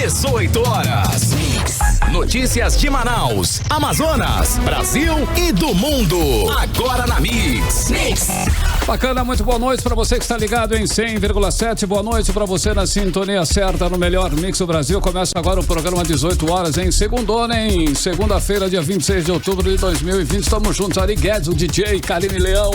18 horas. Notícias de Manaus, Amazonas, Brasil e do mundo. Agora na Mix. Bacana, muito boa noite para você que está ligado em 100,7. Boa noite para você na sintonia certa no melhor Mix do Brasil. Começa agora o programa 18 horas em segunda-feira, dia 26 de outubro de 2020. Estamos juntos, Ari Guedes, o DJ, Karine Leão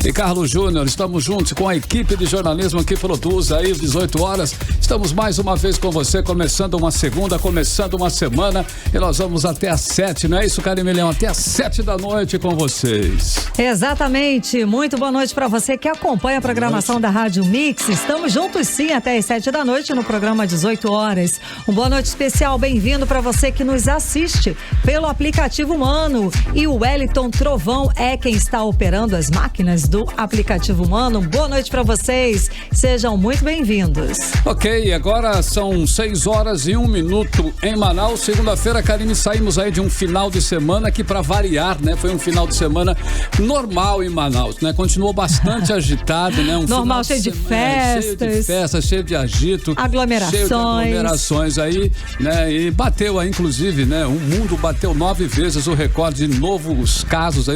e Carlos Júnior. Estamos juntos com a equipe de jornalismo que produz aí 18 horas. Estamos mais uma vez com você, começando uma segunda, começando uma semana. E nós vamos até às 7, não é isso, Karine Leão? Até às 7 da noite com vocês. Exatamente. Muito boa noite para você que acompanha a programação da Rádio Mix. Estamos juntos sim até às 7 da noite no programa 18 horas. Boa noite especial, bem-vindo para você que nos assiste pelo aplicativo Mano. E o Wellington Trovão é quem está operando as máquinas do aplicativo Mano. Boa noite para vocês, sejam muito bem-vindos. Ok, agora são 6 horas e 1 minuto em Manaus. Segunda-feira, Karine, saímos aí de um final de semana que, para variar, né, foi um final de semana normal em Manaus, né? Continuou bastante agitado, né? Normal, cheio de festas. Cheio de festas, cheio de agito. Aglomerações. Cheio de aglomerações aí, né? E bateu aí, inclusive, né? O mundo bateu 9 vezes o recorde de novos casos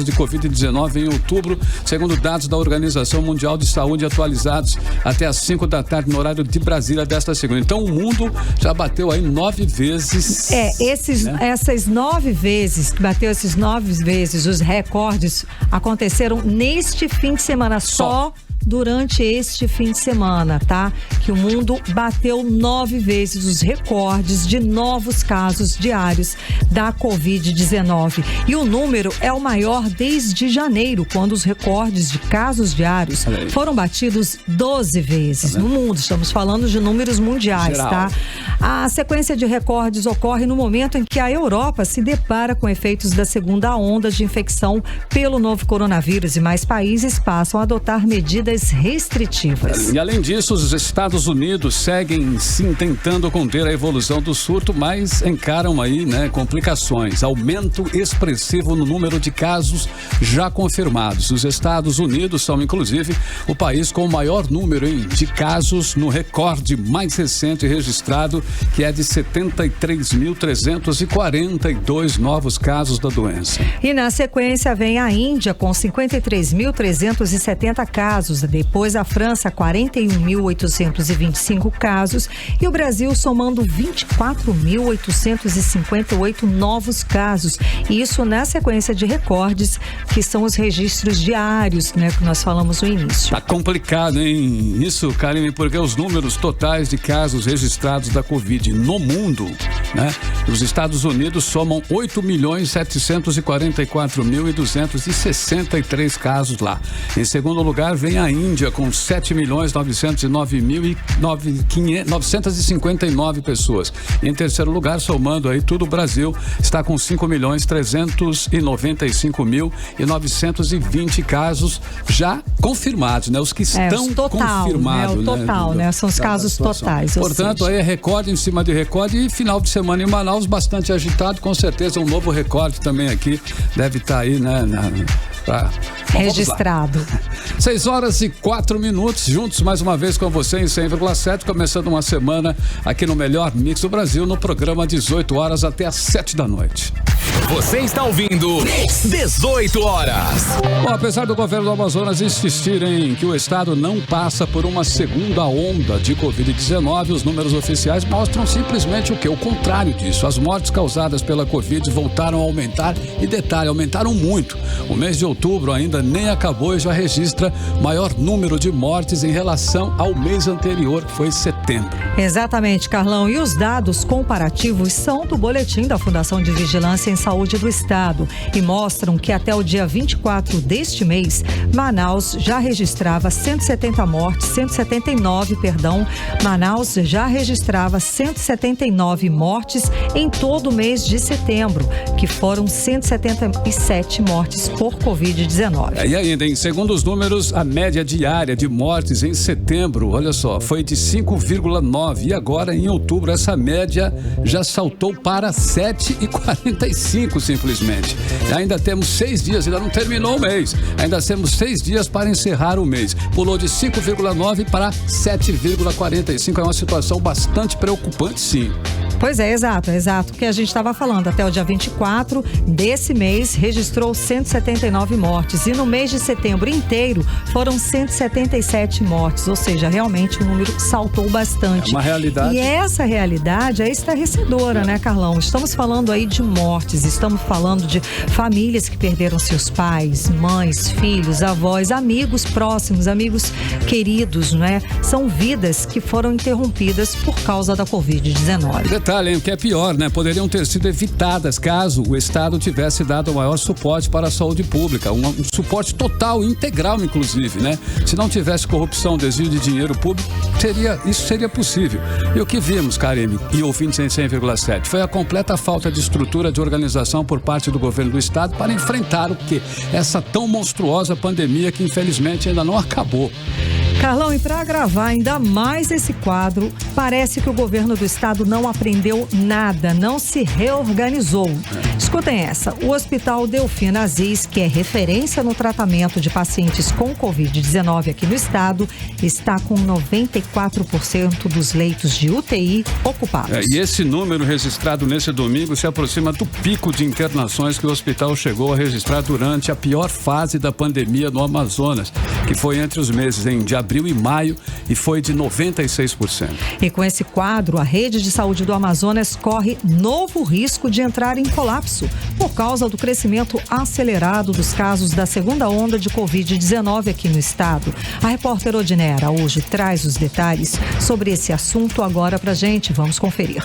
de Covid-19 em outubro, segundo dados da Organização Mundial de Saúde atualizados até às 5 da tarde no horário de Brasília desta segunda. Então, o mundo já bateu aí 9 vezes. Essas 9 vezes, bateu esses 9 vezes, os recordes aconteceram neste fim de semana, só durante este fim de semana, tá? Que o mundo bateu 9 vezes os recordes de novos casos diários da Covid-19. E o número é o maior desde janeiro, quando os recordes de casos diários foram batidos 12 vezes no mundo. Estamos falando de números mundiais, tá? A sequência de recordes ocorre no momento em que a Europa se depara com efeitos da segunda onda de infecção pelo novo coronavírus e mais países passam a adotar medidas restritivas. E além disso, os Estados Unidos seguem sim tentando conter a evolução do surto, mas encaram aí, né, complicações. Aumento expressivo no número de casos já confirmados. Os Estados Unidos são, inclusive, o país com o maior número de casos no recorde mais recente registrado, que é de 73.342 novos casos da doença. E na sequência vem a Índia com 53.370 casos. Depois a França, 41.825 casos e o Brasil somando 24.858 novos casos. Isso na sequência de recordes, que são os registros diários, né, que nós falamos no início. Tá complicado, hein? Isso, Karine, porque os números totais de casos registrados da Covid no mundo, né? Os Estados Unidos somam 8.744.263 casos lá. Em segundo lugar, vem a Índia com 7.909.959 pessoas. E em terceiro lugar, somando aí tudo, o Brasil está com 5.395.920 casos já confirmados, né? Os que estão confirmados, né? O total, né? São os casos totais. Portanto, aí é recorde em cima de recorde e final de semana em Manaus bastante agitado, com certeza um novo recorde também aqui deve estar aí, né? Registrado. 6 horas e 4 minutos, juntos mais uma vez com você em 100,7, começando uma semana aqui no melhor Mix do Brasil, no programa 18 horas até às 7 da noite. Você está ouvindo 18 horas. Bom, apesar do governo do Amazonas insistir em que o estado não passa por uma segunda onda de Covid-19, os números oficiais mostram simplesmente o que? O contrário disso. As mortes causadas pela Covid voltaram a aumentar e, detalhe, aumentaram muito. O mês de outubro ainda nem acabou e já registra maior número de mortes em relação ao mês anterior, que foi setembro. Exatamente, Carlão. E os dados comparativos são do boletim da Fundação de Vigilância em Saúde do Estado e mostram que até o dia 24 deste mês, Manaus já registrava 179 mortes em todo o mês de setembro, que foram 177 mortes por Covid-19. E ainda, segundo os números, a média diária de mortes em setembro, olha só, foi de 5,9 e agora em outubro essa média já saltou para 7,45. 5 simplesmente. Ainda temos 6 dias, ainda não terminou o mês. Ainda temos 6 dias para encerrar o mês. Pulou de 5,9 para 7,45. É uma situação bastante preocupante, sim. Pois é, exato o que a gente estava falando. Até o dia 24 desse mês, registrou 179 mortes. E no mês de setembro inteiro, foram 177 mortes. Ou seja, realmente o número saltou bastante. É uma realidade. E essa realidade é estarrecedora, né, Carlão? Estamos falando aí de mortes, estamos falando de famílias que perderam seus pais, mães, filhos, avós, amigos próximos, amigos queridos, né? São vidas que foram interrompidas por causa da Covid-19. Detalhe, hein, o que é pior, né? Poderiam ter sido evitadas caso o Estado tivesse dado maior suporte para a saúde pública, um suporte total, integral, inclusive, né? Se não tivesse corrupção, desvio de dinheiro público, isso seria possível. E o que vimos, Karine e ouvintes em 100,7, foi a completa falta de estrutura de organização por parte do governo do Estado para enfrentar o quê? Essa tão monstruosa pandemia que infelizmente ainda não acabou. Carlão, e para agravar ainda mais esse quadro, parece que o governo do estado não aprendeu nada, não se reorganizou. Escutem essa, o Hospital Delfina Aziz, que é referência no tratamento de pacientes com Covid-19 aqui no estado, está com 94% dos leitos de UTI ocupados. E esse número registrado nesse domingo se aproxima do pico de internações que o hospital chegou a registrar durante a pior fase da pandemia no Amazonas, que foi entre os meses de abril e maio, e foi de 96%. E com esse quadro, a rede de saúde do Amazonas corre novo risco de entrar em colapso por causa do crescimento acelerado dos casos da segunda onda de Covid-19 aqui no estado. A repórter Odinê Araújo traz os detalhes sobre esse assunto agora pra gente. Vamos conferir.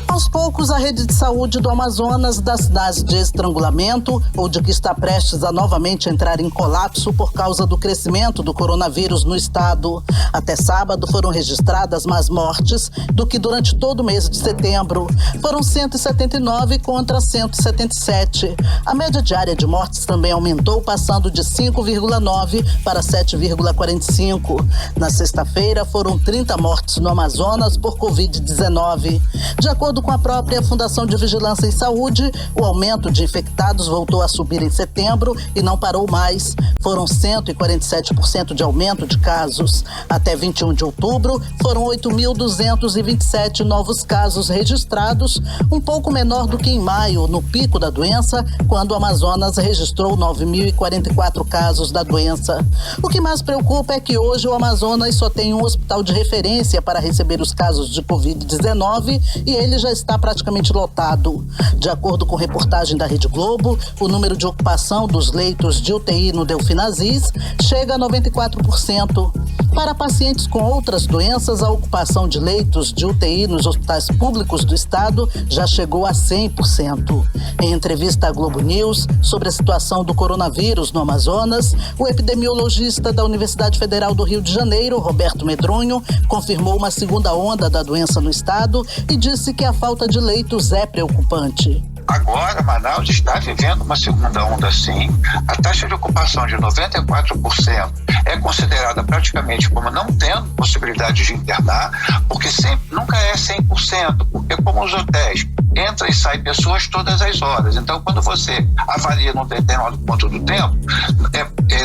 Aos poucos, a rede de saúde do Amazonas dá sinais de estrangulamento ou de que está prestes a novamente entrar em colapso por causa do crescimento do coronavírus no estado. Até sábado foram registradas mais mortes do que durante todo o mês de setembro. Foram 179 contra 177. A média diária de mortes também aumentou, passando de 5,9 para 7,45. Na sexta-feira, foram 30 mortes no Amazonas por Covid-19. De acordo com a própria Fundação de Vigilância em Saúde, o aumento de infectados voltou a subir em setembro e não parou mais. Foram 147% de aumento de casos. Até 21 de outubro, foram 8.227 novos casos registrados, um pouco menor do que em maio, no pico da doença, quando o Amazonas registrou 9.044 casos da doença. O que mais preocupa é que hoje o Amazonas só tem um hospital de referência para receber os casos de Covid-19 e ele já está praticamente lotado. De acordo com reportagem da Rede Globo, o número de ocupação dos leitos de UTI no Delfina Aziz chega a 94%. Para pacientes com outras doenças, a ocupação de leitos de UTI nos hospitais públicos do estado já chegou a 100%. Em entrevista à Globo News sobre a situação do coronavírus no Amazonas, o epidemiologista da Universidade Federal do Rio de Janeiro, Roberto Medronho, confirmou uma segunda onda da doença no estado e disse que a falta de leitos é preocupante. Agora, Manaus está vivendo uma segunda onda, sim. A taxa de ocupação de 94% é considerada praticamente como não tendo possibilidade de internar, porque nunca é 100%, porque como os hotéis entra e sai pessoas todas as horas. Então, quando você avalia num determinado ponto do tempo,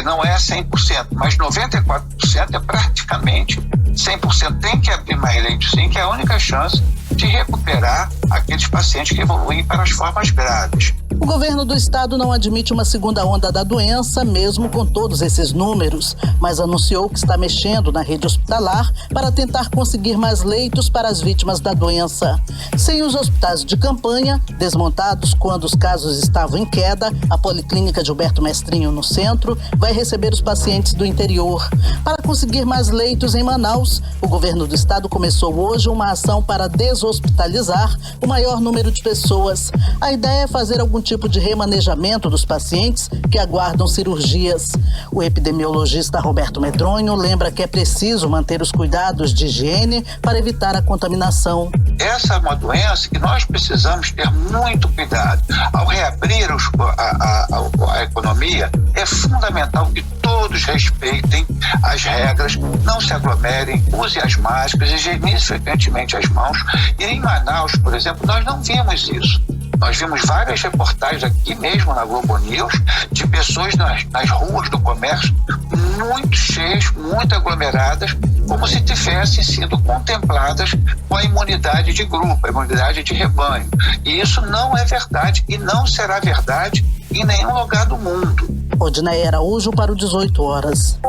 não é 100%, mas 94% é praticamente 100%. Tem que abrir mais leitos, sim, que é a única chance de recuperar aqueles pacientes que evoluem para as formas graves. O governo do estado não admite uma segunda onda da doença, mesmo com todos esses números, mas anunciou que está mexendo na rede hospitalar para tentar conseguir mais leitos para as vítimas da doença. Sem os hospitais de campanha, desmontados quando os casos estavam em queda, a Policlínica Gilberto Mestrinho, no centro, vai receber os pacientes do interior. Para conseguir mais leitos em Manaus, o governo do estado começou hoje uma ação para deshospitalizar o maior número de pessoas. A ideia é fazer algum tipo de remanejamento dos pacientes que aguardam cirurgias. O epidemiologista Roberto Medronho lembra que é preciso manter os cuidados de higiene para evitar a contaminação. essa é uma doença que nós precisamos ter muito cuidado. Ao reabrir a economia, é fundamental que todos respeitem as regras, não se aglomerem, usem as máscaras, higienizem frequentemente as mãos. E em Manaus, por exemplo, nós não vimos isso. Nós vimos várias reportagens aqui mesmo na Globo News de pessoas nas ruas do comércio muito cheias, muito aglomeradas, como se tivessem sido contempladas com a imunidade de grupo, a imunidade de rebanho. E isso não é verdade e não será verdade em nenhum lugar do mundo. Odinei Araújo para o 18 horas.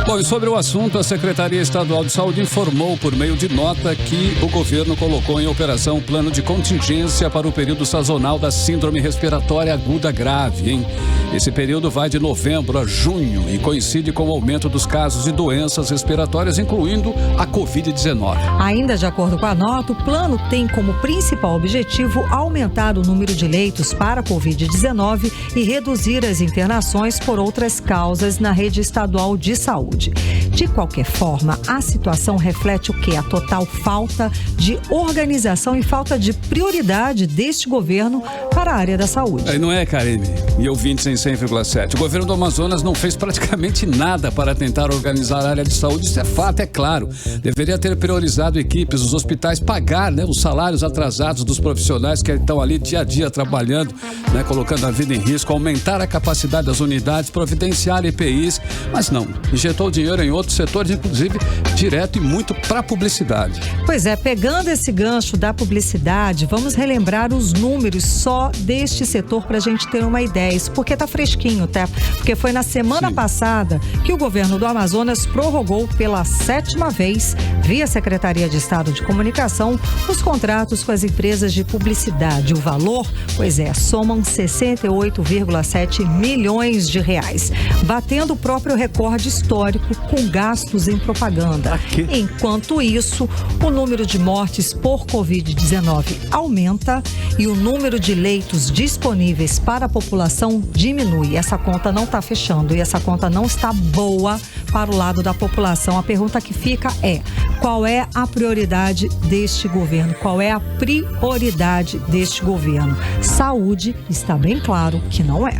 Bom, e sobre o assunto, a Secretaria Estadual de Saúde informou por meio de nota que o governo colocou em operação um plano de contingência para o período sazonal da síndrome respiratória aguda grave, hein? Esse período vai de novembro a junho e coincide com o aumento dos casos de doenças respiratórias, incluindo a Covid-19. Ainda de acordo com a nota, o plano tem como principal objetivo aumentar o número de leitos para a Covid-19 e reduzir as internações por outras causas na rede estadual de saúde. De qualquer forma, a situação reflete o quê? A total falta de organização e falta de prioridade deste governo para a área da saúde. Aí não é, Karine? E ouvintes em 100,7. O governo do Amazonas não fez praticamente nada para tentar organizar a área de saúde. Isso é fato, é claro. Deveria ter priorizado equipes, os hospitais, pagar, né, os salários atrasados dos profissionais que estão ali dia a dia trabalhando, né, colocando a vida em risco, aumentar a capacidade das unidades, providenciar EPIs, mas não. Injetou dinheiro em outros setores, inclusive direto e muito para publicidade. Pois é, pegando esse gancho da publicidade, vamos relembrar os números só deste setor para a gente ter uma ideia. Isso porque tá fresquinho, tá? Porque foi na semana passada que o governo do Amazonas prorrogou pela 7ª vez, via Secretaria de Estado de Comunicação, os contratos com as empresas de publicidade. O valor, pois é, somam 68,7 milhões de reais, batendo o próprio recorde histórico com gastos em propaganda. Enquanto isso, o número de mortes por Covid-19 aumenta e o número de leitos disponíveis para a população diminui. Essa conta não está fechando e essa conta não está boa para o lado da população. A pergunta que fica é: qual é a prioridade deste governo? Qual é a prioridade deste governo? Saúde, está bem claro que não é.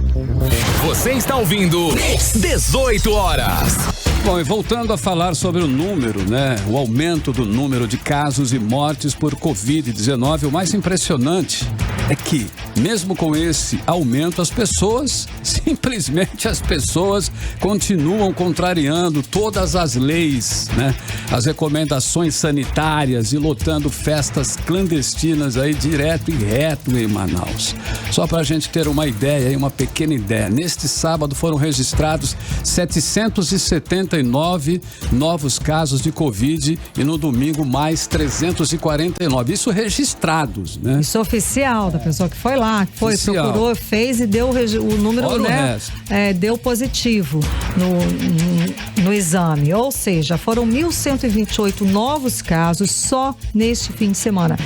Você está ouvindo 18 horas. Bom, e voltando a falar sobre o número, né? O aumento do número de casos e mortes por Covid-19, o mais impressionante é que, mesmo com esse aumento, as pessoas continuam contrariando todas as leis, né? As recomendações sanitárias e lotando festas clandestinas aí direto e reto em Manaus. Só para a gente ter uma ideia, aí, uma pequena ideia. Neste sábado foram registrados 779 novos casos de Covid e no domingo mais 349. Isso registrados, né? Isso oficial, da pessoa que foi lá, que foi, oficial. Procurou, fez e deu o número, né? Deu positivo no exame. Ou seja, foram 1.128 novos casos só neste fim de semana.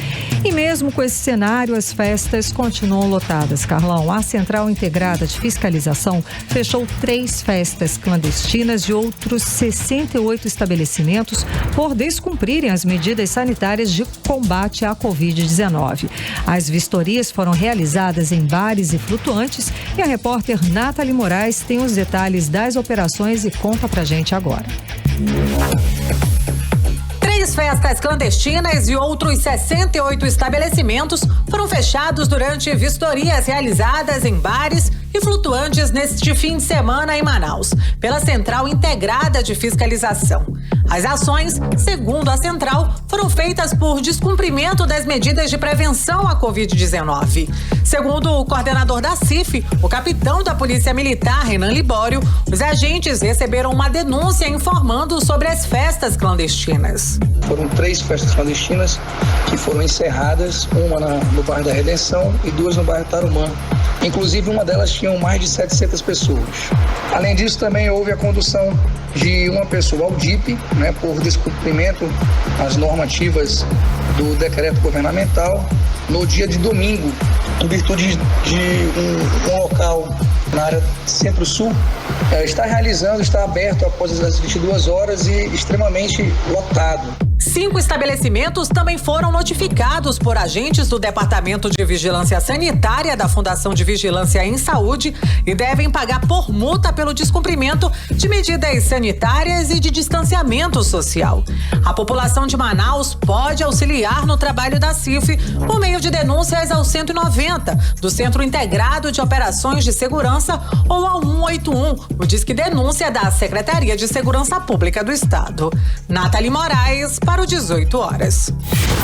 E mesmo com esse cenário, as festas continuam lotadas, Carlão. A Central Integrada de Fiscalização fechou 3 festas clandestinas e outros 68 estabelecimentos por descumprirem as medidas sanitárias de combate à Covid-19. As vistorias foram realizadas em bares e flutuantes e a repórter Nathalie Moraes tem os detalhes das operações e conta pra gente agora. 3 festas clandestinas e outros 68 estabelecimentos foram fechados durante vistorias realizadas em bares e flutuantes neste fim de semana em Manaus, pela Central Integrada de Fiscalização. As ações, segundo a Central, foram feitas por descumprimento das medidas de prevenção à Covid-19. Segundo o coordenador da CIF, o capitão da Polícia Militar, Renan Libório, os agentes receberam uma denúncia informando sobre as festas clandestinas. Foram 3 festas clandestinas que foram encerradas, uma no bairro da Redenção e 2 no bairro Tarumã. Inclusive, uma delas tinha mais de 700 pessoas. Além disso, também houve a condução de uma pessoa ao DIP, né, por descumprimento às normativas do decreto governamental, no dia de domingo, em virtude de um local na área Centro-Sul, está aberto após as 22 horas e extremamente lotado. 5 estabelecimentos também foram notificados por agentes do Departamento de Vigilância Sanitária da Fundação de Vigilância em Saúde e devem pagar por multa pelo descumprimento de medidas sanitárias e de distanciamento social. A população de Manaus pode auxiliar no trabalho da CIF por meio de denúncias ao 190 do Centro Integrado de Operações de Segurança ou ao 181, o Disque Denúncia da Secretaria de Segurança Pública do Estado. Nathalie Moraes para o 18 horas.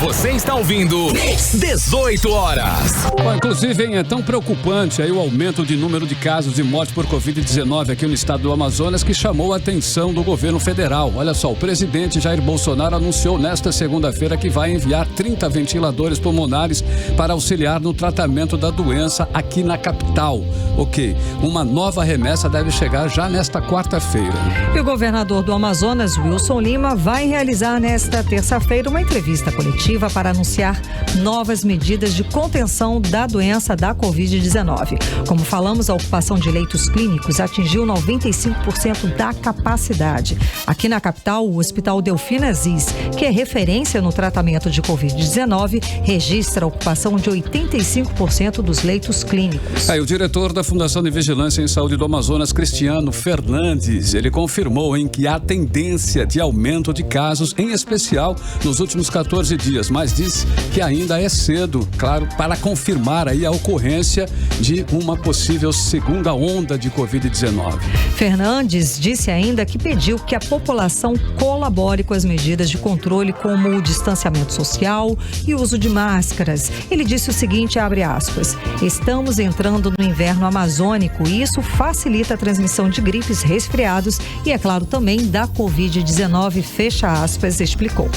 Você está ouvindo 18 horas. Bom, inclusive, é tão preocupante aí o aumento de número de casos de morte por Covid-19 aqui no estado do Amazonas que chamou a atenção do governo federal. Olha só, o presidente Jair Bolsonaro anunciou nesta segunda-feira que vai enviar 30 ventiladores pulmonares para auxiliar no tratamento da doença aqui na capital. Ok, uma nova remessa deve chegar já nesta quarta-feira. E o governador do Amazonas, Wilson Lima, vai realizar nesta terça-feira uma entrevista coletiva para anunciar novas medidas de contenção da doença da Covid-19. Como falamos, a ocupação de leitos clínicos atingiu 95% da capacidade. Aqui na capital, o Hospital Delfina Aziz, que é referência no tratamento de Covid-19, registra a ocupação de 85% dos leitos clínicos. O diretor da Fundação de Vigilância em Saúde do Amazonas, Cristiano Fernandes, ele confirmou que há tendência de aumento de casos, em especial nos últimos 14 dias, mas disse que ainda é cedo, claro, para confirmar aí a ocorrência de uma possível segunda onda de Covid-19. Fernandes disse ainda que pediu que a população colabore com as medidas de controle como o distanciamento social e o uso de máscaras. Ele disse o seguinte, abre aspas, estamos entrando no inverno amazônico e isso facilita a transmissão de gripes, resfriados e, é claro, também da Covid-19, fecha aspas, explicou.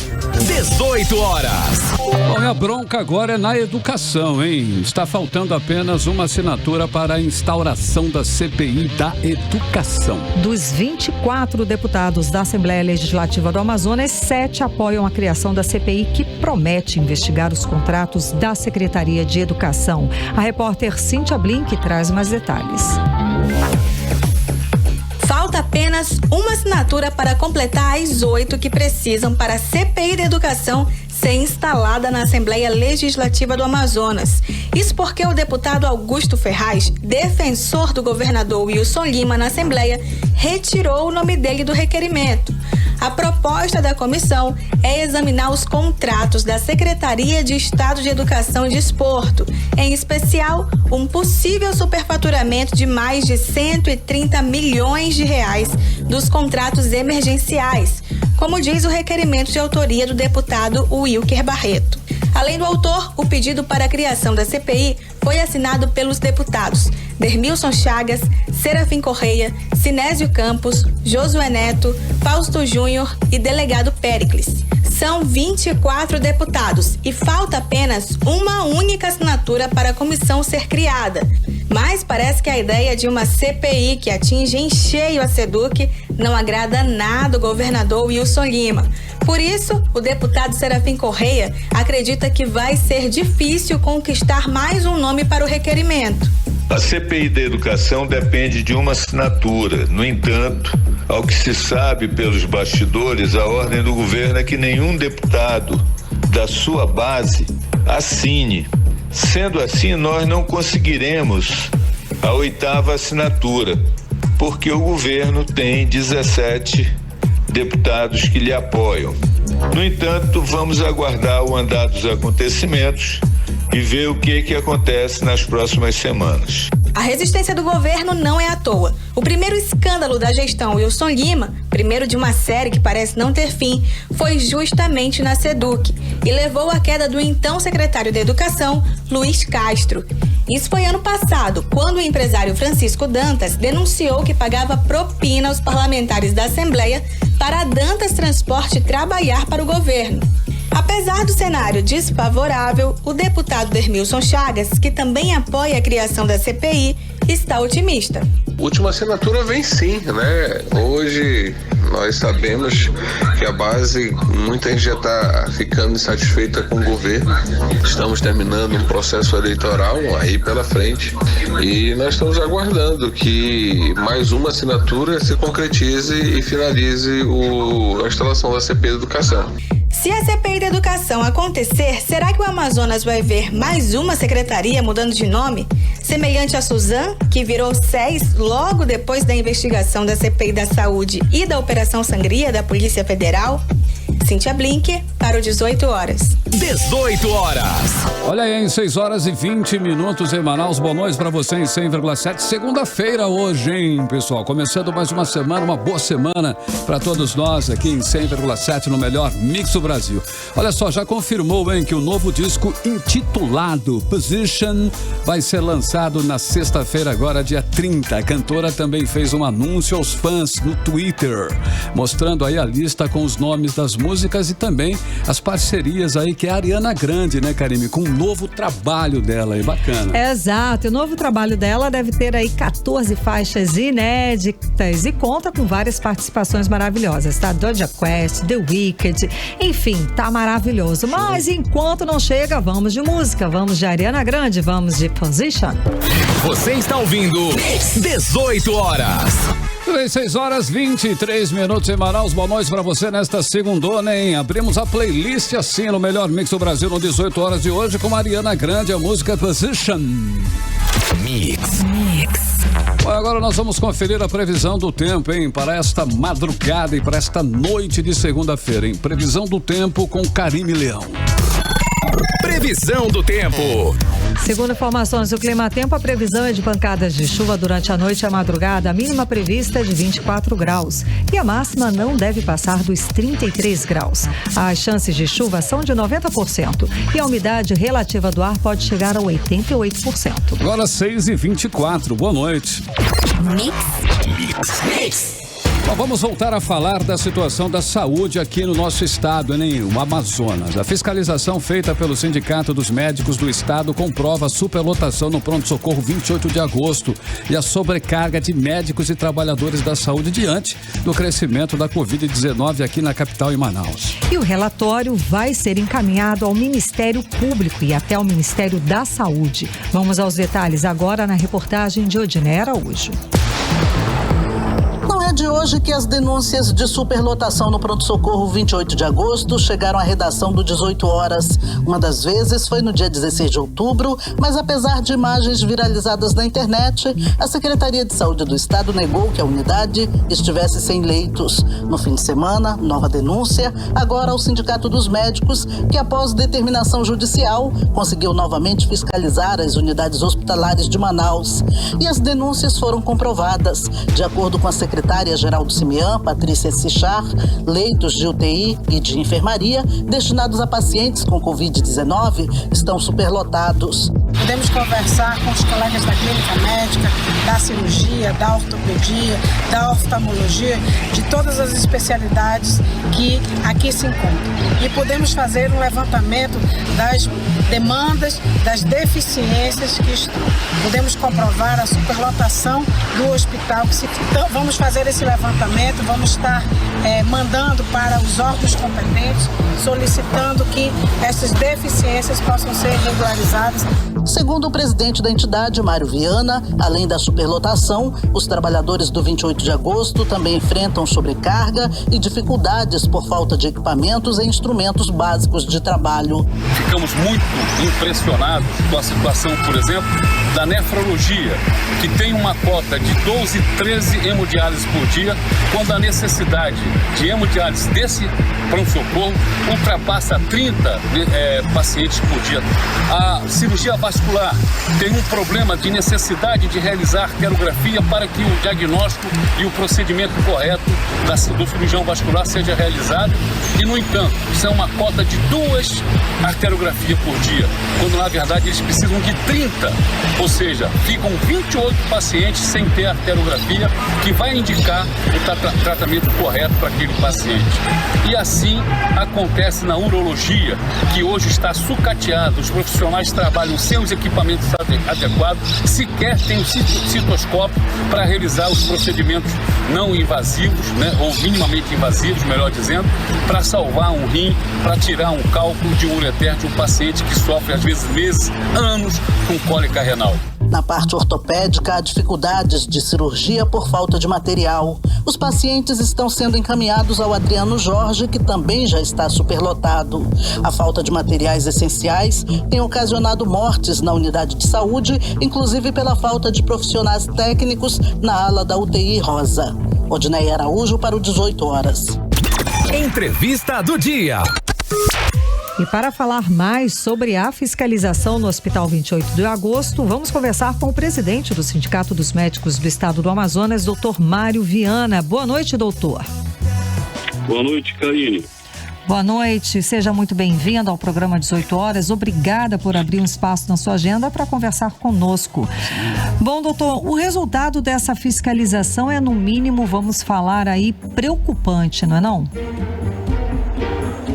18 horas. Bom, e a bronca agora é na educação, hein? Está faltando apenas uma assinatura para a instauração da CPI da educação. Dos 24 deputados da Assembleia Legislativa do Amazonas, 7 apoiam a criação da CPI que promete investigar os contratos da Secretaria de Educação. A repórter Cíntia Blink traz mais detalhes. Falta apenas uma assinatura para completar as 8 que precisam para a CPI da Educação ser instalada na Assembleia Legislativa do Amazonas. Isso porque o deputado Augusto Ferraz, defensor do governador Wilson Lima na Assembleia, retirou o nome dele do requerimento. A proposta da comissão é examinar os contratos da Secretaria de Estado de Educação e Desporto, em especial um possível superfaturamento de mais de 130 milhões de reais dos contratos emergenciais, como diz o requerimento de autoria do deputado Wilker Barreto. Além do autor, o pedido para a criação da CPI foi assinado pelos deputados Dermilson Chagas, Serafim Correia, Sinésio Campos, Josué Neto, Fausto Júnior e delegado Péricles. São 24 deputados e falta apenas uma única assinatura para a comissão ser criada. Mas parece que a ideia de uma CPI que atinge em cheio a SEDUC não agrada nada o governador Wilson Lima. Por isso, o deputado Serafim Correia acredita que vai ser difícil conquistar mais um nome para o requerimento. A CPI da Educação depende de uma assinatura. No entanto, ao que se sabe pelos bastidores, a ordem do governo é que nenhum deputado da sua base assine. Sendo assim, nós não conseguiremos a 8ª assinatura, porque o governo tem 17 deputados que lhe apoiam. No entanto, vamos aguardar o andar dos acontecimentos e ver o que acontece nas próximas semanas. A resistência do governo não é à toa. O primeiro escândalo da gestão Wilson Lima, primeiro de uma série que parece não ter fim, foi justamente na SEDUC e levou à queda do então secretário da Educação, Luiz Castro. Isso foi ano passado, quando o empresário Francisco Dantas denunciou que pagava propina aos parlamentares da Assembleia para a Dantas Transporte trabalhar para o governo. Apesar do cenário desfavorável, o deputado Dermilson Chagas, que também apoia a criação da CPI, está otimista. Última assinatura vem sim, né? Hoje nós sabemos que a base, muita gente já está ficando insatisfeita com o governo. Estamos terminando um processo eleitoral aí pela frente e nós estamos aguardando que mais uma assinatura se concretize e finalize a instalação da CPI da Educação. Se a CPI da Educação acontecer, será que o Amazonas vai ver mais uma secretaria mudando de nome? Semelhante a Suzan, que virou SES logo depois da investigação da CPI da Saúde e da Operação Sangria da Polícia Federal? Cíntia Blinker, para o 18 horas. 18 horas. Olha aí, em 6 horas e 20 minutos em Manaus. Boa noite para você em 100,7. Segunda-feira hoje, hein, pessoal? Começando mais uma semana, uma boa semana para todos nós aqui em 100,7 no melhor Mix do Brasil. Olha só, já confirmou, hein, que o novo disco intitulado Position vai ser lançado na sexta-feira, agora dia 30. A cantora também fez um anúncio aos fãs no Twitter, mostrando aí a lista com os nomes das músicas e também as parcerias aí, que é a Ariana Grande, né, Karime? Com um novo trabalho dela aí, bacana. Exato, o novo trabalho dela deve ter aí 14 faixas inéditas e conta com várias participações maravilhosas, tá? Doja Cat, The Weeknd, enfim, tá maravilhoso. Mas enquanto não chega, vamos de música, vamos de Ariana Grande, vamos de Position. Você está ouvindo 18 horas. 6 horas 23 minutos em Manaus. Boa noite pra você nesta segundona, hein? Abrimos a playlist assim no melhor Mix do Brasil no 18 horas de hoje com Ariana Grande, a música Position. Mix. Bom, agora nós vamos conferir a previsão do tempo, hein? Para esta madrugada e para esta noite de segunda-feira, hein? Previsão do tempo com Karime Leão. Previsão do tempo. Segundo informações do Climatempo, a previsão é de pancadas de chuva durante a noite e a madrugada. A mínima prevista é de 24 graus e a máxima não deve passar dos 33 graus. As chances de chuva são de 90% e a umidade relativa do ar pode chegar a 88%. Agora 6h24, boa noite. Mix. Bom, vamos voltar a falar da situação da saúde aqui no nosso estado, né, o Amazonas. A fiscalização feita pelo Sindicato dos Médicos do Estado comprova a superlotação no pronto-socorro 28 de agosto e a sobrecarga de médicos e trabalhadores da saúde diante do crescimento da Covid-19 aqui na capital em Manaus. E o relatório vai ser encaminhado ao Ministério Público e até ao Ministério da Saúde. Vamos aos detalhes agora na reportagem de Odinei Araújo. Não é de hoje que as denúncias de superlotação no pronto-socorro 28 de agosto chegaram à redação do 18 horas. Uma das vezes foi no dia 16 de outubro, mas apesar de imagens viralizadas na internet, a Secretaria de Saúde do Estado negou que a unidade estivesse sem leitos. No fim de semana, nova denúncia, agora ao Sindicato dos Médicos, que após determinação judicial, conseguiu novamente fiscalizar as unidades hospitalares de Manaus. E as denúncias foram comprovadas. De acordo com a secretária-geral do CIMIAM, Patrícia Sichar, leitos de UTI e de enfermaria destinados a pacientes com Covid-19 estão superlotados. Podemos conversar com os colegas da clínica médica, da cirurgia, da ortopedia, da oftalmologia, de todas as especialidades que aqui se encontram. E podemos fazer um levantamento das demandas, das deficiências que estão. Podemos comprovar a superlotação do hospital. Então, vamos fazer esse levantamento, vamos estar mandando para os órgãos competentes, solicitando que essas deficiências possam ser regularizadas. Segundo o presidente da entidade, Mário Viana, além da superlotação, os trabalhadores do 28 de agosto também enfrentam sobrecarga e dificuldades por falta de equipamentos e instrumentos básicos de trabalho. Ficamos muito impressionados com a situação, por exemplo, da nefrologia, que tem uma cota de 12, 13 hemodiálises por dia, quando a necessidade de hemodiálise desse pronto-socorro ultrapassa 30 pacientes por dia. A cirurgia vascular tem um problema de necessidade de realizar arteriografia para que o diagnóstico e o procedimento correto do cirurgião vascular seja realizado e, no entanto, isso é uma cota de 2 arteriografias por dia, quando na verdade eles precisam de 30, ou seja, ficam 28 pacientes sem ter arteriografia que vai indicar o tratamento correto para aquele paciente. E assim acontece na urologia, que hoje está sucateado, os profissionais trabalham sem os equipamentos adequados, sequer tem o citoscópio para realizar os procedimentos não invasivos, né, ou minimamente invasivos, melhor dizendo, para salvar um rim, para tirar um cálculo de um ureter de um paciente que sofre às vezes meses, anos com cólica renal. Na parte ortopédica, há dificuldades de cirurgia por falta de material. Os pacientes estão sendo encaminhados ao Adriano Jorge, que também já está superlotado. A falta de materiais essenciais tem ocasionado mortes na unidade de saúde, inclusive pela falta de profissionais técnicos na ala da UTI Rosa. Odinei Araújo para o 18 horas. Entrevista do dia. E para falar mais sobre a fiscalização no Hospital 28 de Agosto, vamos conversar com o presidente do Sindicato dos Médicos do Estado do Amazonas, doutor Mário Viana. Boa noite, doutor. Boa noite, Karine. Boa noite, seja muito bem-vindo ao programa 18 horas. Obrigada por abrir um espaço na sua agenda para conversar conosco. Bom, doutor, o resultado dessa fiscalização é, no mínimo, vamos falar aí, preocupante, não é não?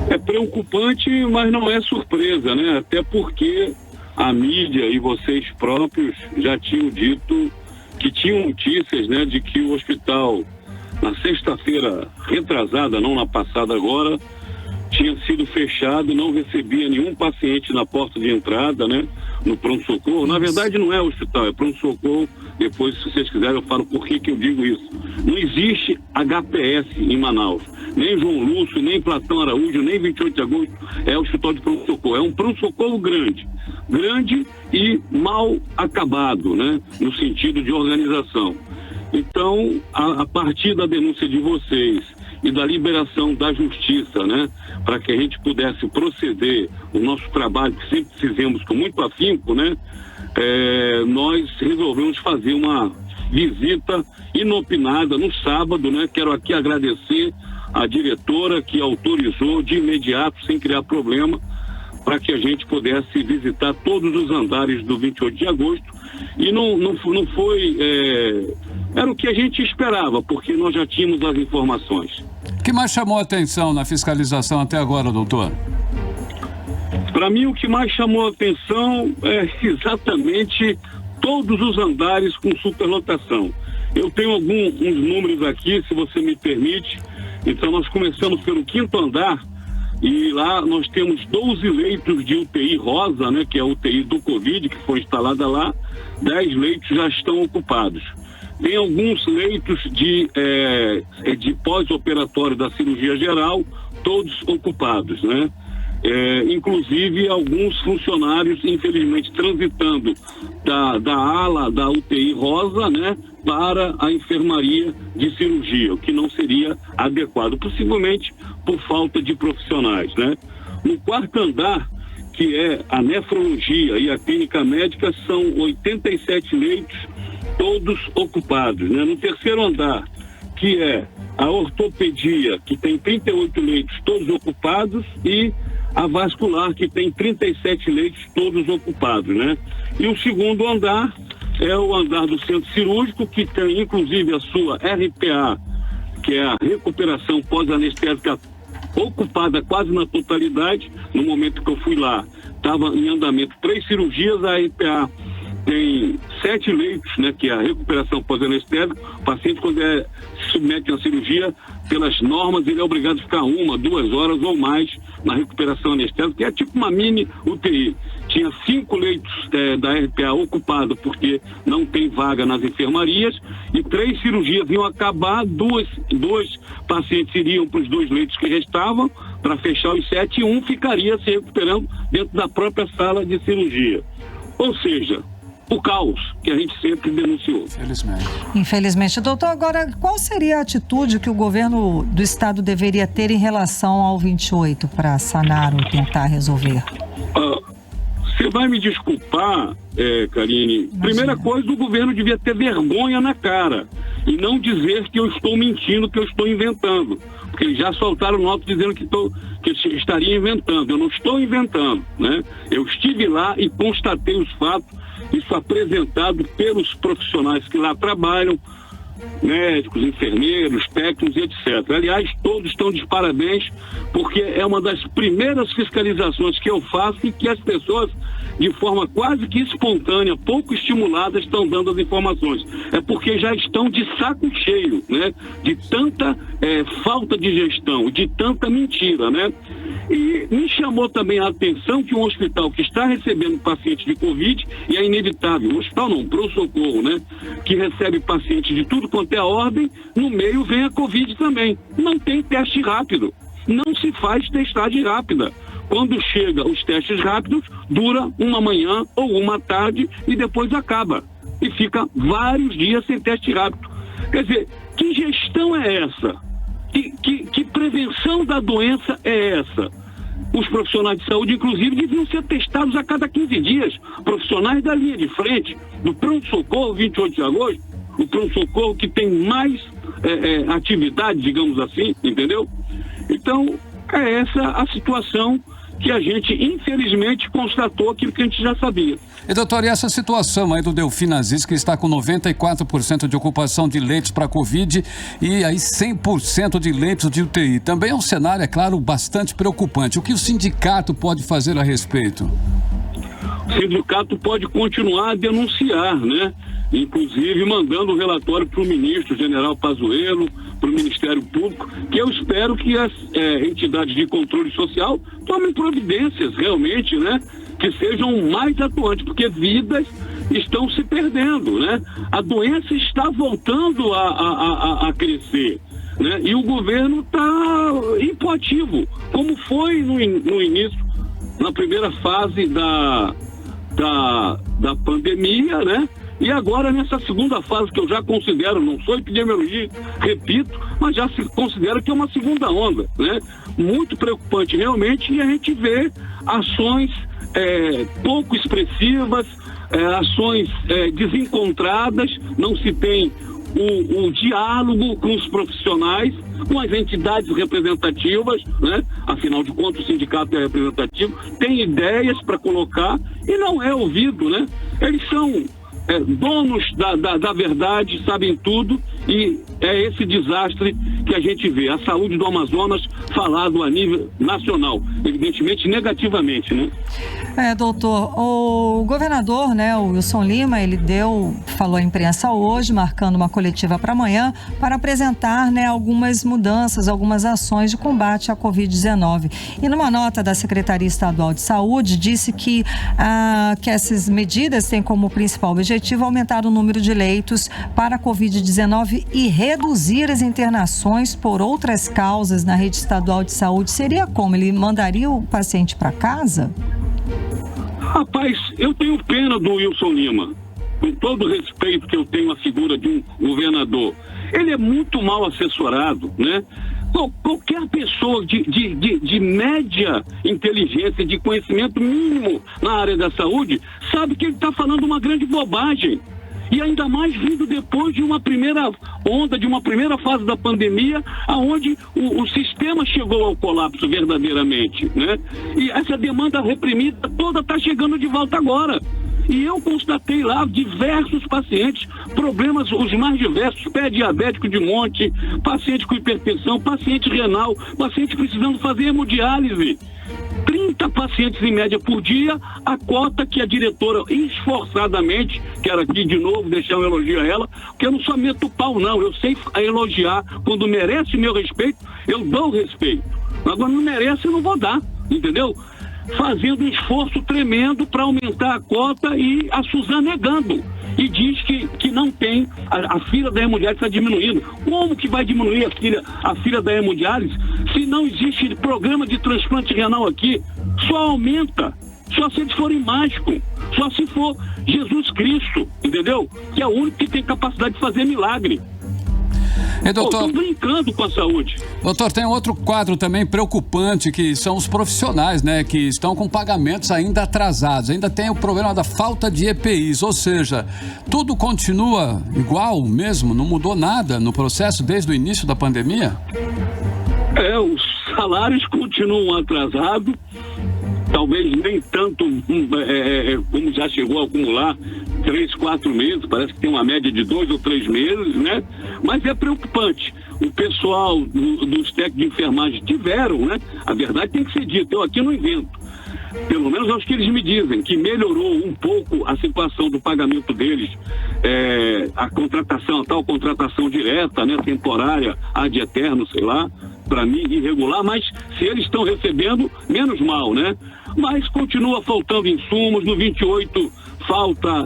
É preocupante, mas não é surpresa, né? Até porque a mídia e vocês próprios já tinham dito que tinham notícias, né, de que o hospital, na sexta-feira retrasada, não na passada agora, tinha sido fechado, não recebia nenhum paciente na porta de entrada, né, no pronto-socorro. Na verdade não é hospital, é pronto-socorro. Depois, se vocês quiserem, eu falo por que eu digo isso. Não existe HPS em Manaus. Nem João Lúcio, nem Platão Araújo, nem 28 de agosto é hospital de pronto-socorro. É um pronto-socorro grande e mal acabado, né, no sentido de organização. Então, a partir da denúncia de vocês e da liberação da justiça, né, para que a gente pudesse proceder o nosso trabalho, que sempre fizemos com muito afinco, né, nós resolvemos fazer uma visita inopinada no sábado, né. Quero aqui agradecer a diretora que autorizou de imediato, sem criar problema, para que a gente pudesse visitar todos os andares do 28 de agosto. E não foi... era o que a gente esperava, porque nós já tínhamos as informações. O que mais chamou a atenção na fiscalização até agora, doutor? Para mim, o que mais chamou a atenção é exatamente todos os andares com superlotação. Eu tenho uns números aqui, se você me permite. Então, nós começamos pelo 5º andar e lá nós temos 12 leitos de UTI rosa, né, que é a UTI do Covid, que foi instalada lá. 10 leitos já estão ocupados. Tem alguns leitos de pós-operatório da cirurgia geral, todos ocupados, né? Inclusive alguns funcionários, infelizmente, transitando da ala da UTI rosa, né, para a enfermaria de cirurgia, o que não seria adequado, possivelmente por falta de profissionais, né? No 4º andar, que é a nefrologia e a clínica médica, são 87 leitos, todos ocupados, né? No 3º andar, que é a ortopedia, que tem 38 leitos, todos ocupados, e a vascular, que tem 37 leitos, todos ocupados, né? E o 2º andar é o andar do centro cirúrgico, que tem inclusive a sua RPA, que é a recuperação pós-anestésica, ocupada quase na totalidade. No momento que eu fui lá, estava em andamento 3 cirurgias, a RPA tem 7 leitos, né, que é a recuperação pós-anestésica. O paciente, quando se submete à cirurgia, pelas normas, ele é obrigado a ficar 1, 2 horas ou mais na recuperação anestésica, que é tipo uma mini UTI. Tinha 5 leitos da RPA ocupados porque não tem vaga nas enfermarias, e 3 cirurgias iam acabar, dois pacientes iriam para os 2 leitos que restavam para fechar os 7, e um ficaria se recuperando dentro da própria sala de cirurgia. Ou seja, o caos que a gente sempre denunciou. Infelizmente. Doutor, agora, qual seria a atitude que o governo do estado deveria ter em relação ao 28 para sanar ou tentar resolver? Você vai me desculpar, Karine. Primeira coisa, o governo devia ter vergonha na cara e não dizer que eu estou mentindo, que eu estou inventando. Porque eles já soltaram nota dizendo que estaria inventando. Eu não estou inventando, né? Eu estive lá e constatei os fatos, isso apresentado pelos profissionais que lá trabalham, médicos, enfermeiros, técnicos, etc. Aliás, todos estão de parabéns, porque é uma das primeiras fiscalizações que eu faço e que as pessoas de forma quase que espontânea, pouco estimuladas, estão dando as informações. É porque já estão de saco cheio, né? De tanta falta de gestão, de tanta mentira, né? E me chamou também a atenção que um hospital que está recebendo pacientes de Covid, e é inevitável, hospital não, pronto-socorro, né? Que recebe pacientes de tudo quanto é a ordem, no meio vem a Covid também. Não tem teste rápido, não se faz testagem rápida. Quando chega os testes rápidos, dura uma manhã ou uma tarde e depois acaba. E fica vários dias sem teste rápido. Quer dizer, que gestão é essa? Que prevenção da doença é essa? Os profissionais de saúde, inclusive, deviam ser testados a cada 15 dias. Profissionais da linha de frente, do pronto-socorro, 28 de agosto, o pronto-socorro que tem mais atividade, digamos assim, entendeu? Então, é essa a situação que a gente, infelizmente, constatou aquilo que a gente já sabia. E, doutor, e essa situação aí do Delfim Aziz, que está com 94% de ocupação de leitos para Covid e aí 100% de leitos de UTI, também é um cenário, é claro, bastante preocupante. O que o sindicato pode fazer a respeito? O sindicato pode continuar a denunciar, né? Inclusive mandando o relatório para o ministro General Pazuello, para o Ministério Público, que eu espero que as entidades de controle social tomem providências realmente, né? Que sejam mais atuantes, porque vidas estão se perdendo, né? A doença está voltando a crescer, né? E o governo está impoativo, como foi no início, na primeira fase da pandemia, né? E agora nessa segunda fase, que eu já considero, não sou epidemiologista, repito, mas já se considera que é uma segunda onda, né? Muito preocupante realmente, e a gente vê ações pouco expressivas, ações desencontradas, não se tem o diálogo com os profissionais, com as entidades representativas, né? Afinal de contas o sindicato é representativo, tem ideias para colocar e não é ouvido, né? Eles são donos da verdade, sabem tudo, e é esse desastre que a gente vê. A saúde do Amazonas falado a nível nacional, evidentemente negativamente, né? Doutor, o governador, né, o Wilson Lima, ele falou à imprensa hoje, marcando uma coletiva para amanhã, para apresentar, né, algumas mudanças, algumas ações de combate à Covid-19. E numa nota da Secretaria Estadual de Saúde, disse que essas medidas têm como principal objetivo aumentar o número de leitos para a Covid-19 e reduzir as internações por outras causas na rede estadual de saúde. Seria como? Ele mandaria o paciente para casa? Rapaz, eu tenho pena do Wilson Lima, com todo o respeito que eu tenho à figura de um governador. Ele é muito mal assessorado, né? Qualquer pessoa de média inteligência, de conhecimento mínimo na área da saúde, sabe que ele está falando uma grande bobagem. E ainda mais vindo depois de uma primeira onda, de uma primeira fase da pandemia, aonde o sistema chegou ao colapso verdadeiramente, né? E essa demanda reprimida toda está chegando de volta agora. E eu constatei lá diversos pacientes, problemas os mais diversos, pé diabético de monte, paciente com hipertensão, paciente renal, paciente precisando fazer hemodiálise. 30 pacientes em média por dia, a cota que a diretora esforçadamente, quero aqui de novo deixar um elogio a ela, porque eu não só meto o pau não, eu sei elogiar, quando merece meu respeito, eu dou respeito. Agora não merece, eu não vou dar, entendeu? Fazendo um esforço tremendo para aumentar a cota e a Suzana negando. E diz que não tem, a fila da hemodiálise está diminuindo. Como que vai diminuir a fila da hemodiálise se não existe programa de transplante renal aqui? Só aumenta, só se eles forem mágicos, só se for Jesus Cristo, entendeu? Que é o único que tem capacidade de fazer milagre. Doutor, estão brincando com a saúde. Doutor, tem outro quadro também preocupante, que são os profissionais, né? Que estão com pagamentos ainda atrasados. Ainda tem o problema da falta de EPIs, ou seja, tudo continua igual mesmo? Não mudou nada no processo desde o início da pandemia? Os salários continuam atrasados. Talvez nem tanto como já chegou a acumular 3, 4 meses, parece que tem uma média de 2 ou 3 meses, né? Mas é preocupante. O pessoal dos técnicos de enfermagem tiveram, né? A verdade tem que ser dita, eu aqui não invento. Pelo menos é o que eles me dizem, que melhorou um pouco a situação do pagamento deles, a contratação, a tal contratação direta, né, temporária, ad eterno, sei lá, para mim irregular, mas se eles estão recebendo, menos mal, né? Mas continua faltando insumos, no 28 falta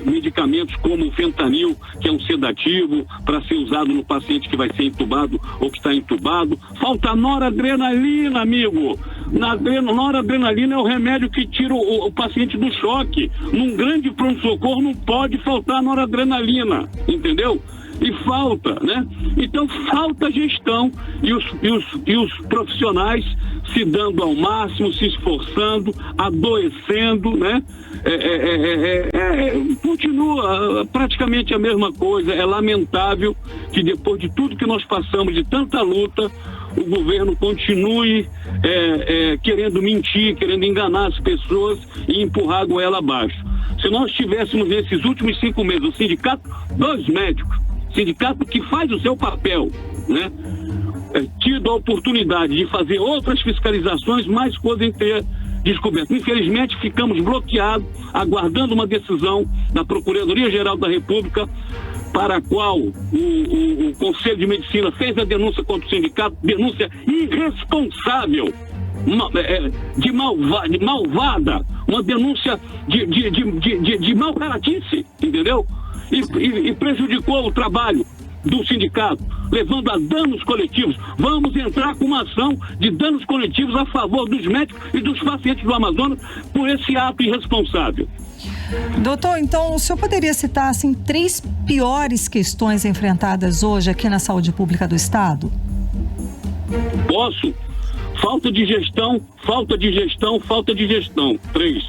medicamentos como o fentanil, que é um sedativo, para ser usado no paciente que vai ser entubado ou que está entubado. Falta noradrenalina, amigo. Noradrenalina é o remédio que tira o paciente do choque. Num grande pronto-socorro não pode faltar noradrenalina, entendeu? E falta, né? Então falta gestão e os profissionais se dando ao máximo, se esforçando, adoecendo, né? Continua praticamente a mesma coisa. É lamentável que depois de tudo que nós passamos, de tanta luta, o governo continue querendo mentir, querendo enganar as pessoas e empurrar a goela abaixo. Se nós tivéssemos nesses últimos 5 meses o sindicato dos médicos, sindicato que faz o seu papel, né? Tido a oportunidade de fazer outras fiscalizações, mais podem ter descoberto. Infelizmente, ficamos bloqueados, aguardando uma decisão da Procuradoria-Geral da República, para a qual o Conselho de Medicina fez a denúncia contra o sindicato, denúncia irresponsável, de malvada, uma denúncia de mau caratice, entendeu? E prejudicou o trabalho do sindicato, levando a danos coletivos. Vamos entrar com uma ação de danos coletivos a favor dos médicos e dos pacientes do Amazonas por esse ato irresponsável. Doutor, então o senhor poderia citar assim 3 piores questões enfrentadas hoje aqui na saúde pública do estado? Posso. Falta de gestão. 3.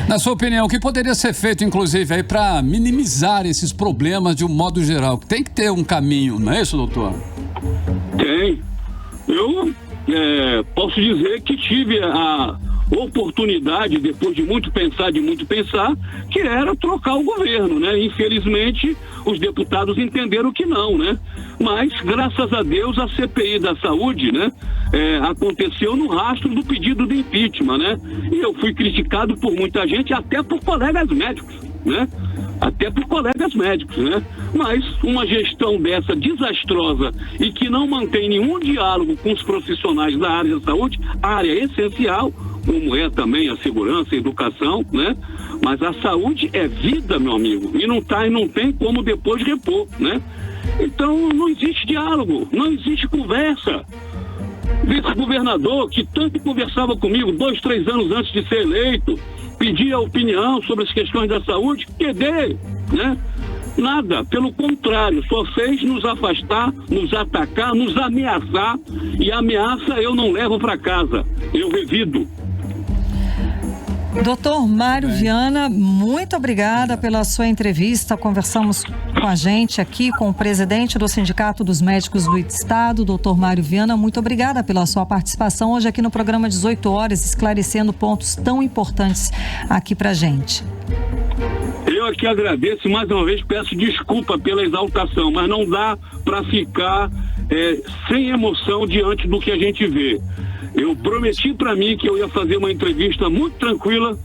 Na sua opinião, o que poderia ser feito, inclusive, aí para minimizar esses problemas de um modo geral? Tem que ter um caminho, não é isso, doutor? Tem. Eu posso dizer que tive a oportunidade, depois de muito pensar, que era trocar o governo, né? Infelizmente, os deputados entenderam que não, né? Mas, graças a Deus, a CPI da saúde, né? Aconteceu no rastro do pedido de impeachment, né? E eu fui criticado por muita gente, até por colegas médicos, né? Mas uma gestão dessa desastrosa e que não mantém nenhum diálogo com os profissionais da área da saúde, área essencial, como é também a segurança, a educação, né? Mas a saúde é vida, meu amigo, e não tem como depois repor, né? Então não existe diálogo, não existe conversa. Vice-governador que tanto conversava comigo 2, 3 anos antes de ser eleito, pedia opinião sobre as questões da saúde, né? Nada, pelo contrário, só fez nos afastar, nos atacar, nos ameaçar, e ameaça eu não levo para casa, eu revido. Doutor Mário Viana, muito obrigada pela sua entrevista. Conversamos com a gente aqui com o presidente do Sindicato dos Médicos do Estado, doutor Mário Viana. Muito obrigada pela sua participação hoje aqui no programa 18 horas, esclarecendo pontos tão importantes aqui pra gente. Eu aqui agradeço e mais uma vez peço desculpa pela exaltação, mas não dá para ficar sem emoção diante do que a gente vê. Eu prometi para mim que eu ia fazer uma entrevista muito tranquila.